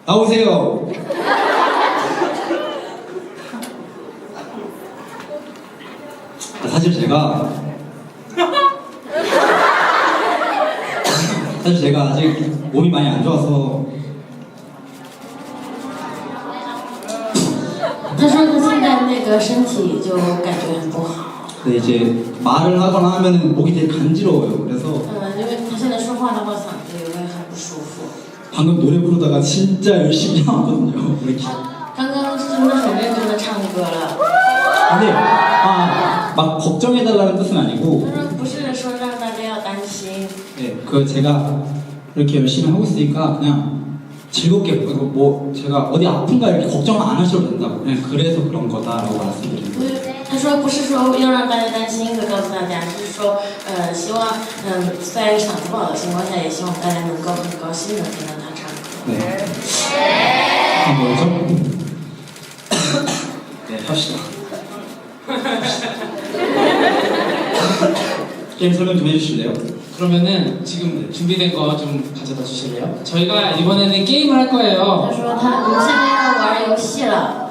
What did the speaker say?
나오세요. 사실 제가 아직 몸이 많이 안 좋아서 他说他现在那个身体就感觉很不好。 근데 이제 말을 하거나 하면 목이 되게 간지러워요. 그래서 因为他现在说话的话嗓子也会很不舒服。 방금 노래 부르다가 진짜 열심히 하거든요. 우리 刚刚真的很认真的唱歌了。 근데 막 걱정해달라는 뜻은 아니고 他说不是说让大家要担心。 네, 그 제가 이렇게 열심히 하고 있으니까 그냥 즐겁게 뭐 제가 어디 아픈가 이렇게 걱정 안 하셔도 된다고 그냥 그래서 그런 거다라고 말씀드리는 거예요. 他说不是说要让大家担心会告诉大家，就是说希望在嗓子不好的情况下，也希望大家能够很高兴的听到他唱歌。 네. 뭐죠? 네, 합시다. 게임 설명 좀 해주실래요? 그러면은 지금 준비된 거 좀 가져다 주실래요? 저희가 이번에는 게임을 할 거예요. 他说我们现在要玩游戏了。